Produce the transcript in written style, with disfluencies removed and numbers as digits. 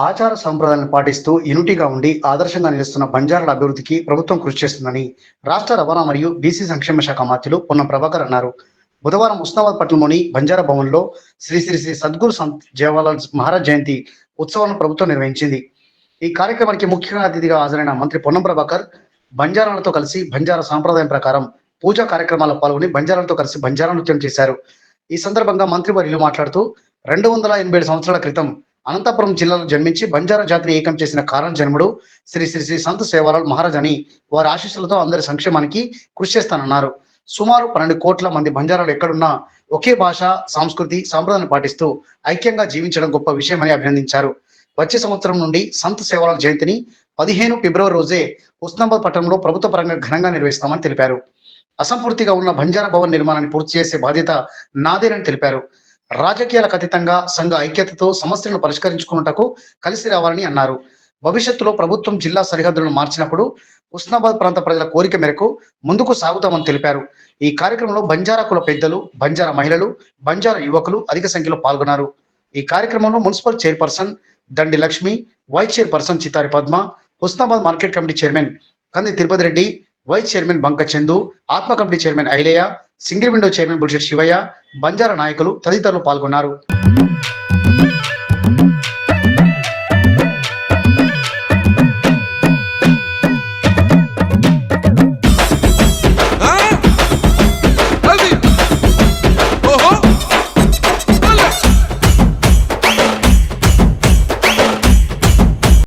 ఆచార సంప్రదాయాలను పాటిస్తూ యూనిటీగా ఉండి ఆదర్శంగా నిలుస్తున్న బంజారాల అభివృద్ధికి ప్రభుత్వం కృషి చేస్తుందని రాష్ట్ర రవాణా మరియు బీసీ సంక్షేమ శాఖ మంత్రులు పొన్నం ప్రభాకర్ అన్నారు. బుధవారం ఉస్నాబాద్ పట్టణంలోని బంజారా భవన్లో శ్రీ శ్రీ శ్రీ సద్గురు సంత్ జవహర్లాల్ మహారాజ్ జయంతి ఉత్సవాలను ప్రభుత్వం నిర్వహించింది. ఈ కార్యక్రమానికి ముఖ్య అతిథిగా హాజరైన మంత్రి పొన్నం ప్రభాకర్ బంజారాలతో కలిసి బంజారా సాంప్రదాయం ప్రకారం పూజా కార్యక్రమాల్లో పాల్గొని బంజారాలతో కలిసి బంజారా నృత్యం చేశారు. ఈ సందర్భంగా మంత్రి వర్యులు మాట్లాడుతూ 287 సంవత్సరాల క్రితం అనంతపురం జిల్లాలో జన్మించి బంజారా జాతిని ఏకం చేసిన కారణ జన్ముడు శ్రీ శ్రీ శ్రీ సంత్ సేవాలాల్ మహారాజ్ అని వారి ఆశీస్సులతో అందరి సంక్షేమానికి కృషి చేస్తానన్నారు. సుమారు 12 కోట్ల మంది బంజారాలు ఎక్కడున్నా ఒకే భాష, సంస్కృతి, సాంప్రదాయాన్ని పాటిస్తూ ఐక్యంగా జీవించడం గొప్ప విషయమని అభినందించారు. వచ్చే సంవత్సరం నుండి సంత్ సేవాలాల్ జయంతిని 15 ఫిబ్రవరి రోజే ఉస్నాబాద్ పట్టణంలో ప్రభుత్వ పరంగా ఘనంగా నిర్వహిస్తామని తెలిపారు. అసంపూర్తిగా ఉన్న బంజారా భవన్ నిర్మాణాన్ని పూర్తి చేసే బాధ్యత నాదేనని తెలిపారు. రాజకీయాలకు అతీతంగా సంఘ ఐక్యతతో సమస్యలను పరిష్కరించుకున్నటకు కలిసి రావాలని అన్నారు. భవిష్యత్తులో ప్రభుత్వం జిల్లా సరిహద్దులను మార్చినప్పుడు ఉస్నాబాద్ ప్రాంత ప్రజల కోరిక మేరకు ముందుకు సాగుతామని తెలిపారు. ఈ కార్యక్రమంలో బంజారా కుల పెద్దలు, బంజారా మహిళలు, బంజారా యువకులు అధిక సంఖ్యలో పాల్గొన్నారు. ఈ కార్యక్రమంలో మున్సిపల్ చైర్పర్సన్ దండి Lakshmi, vice chairperson Chitari Padma, Husnabad market committee chairman కంది తిరుపతి రెడ్డి, వైస్ చైర్మన్ బంక చందు, ఆత్మ committee chairman Ailayya, single window chairman bullshit Shivayya, Banjara నాయకులు తదితరులు పాల్గొన్నారు.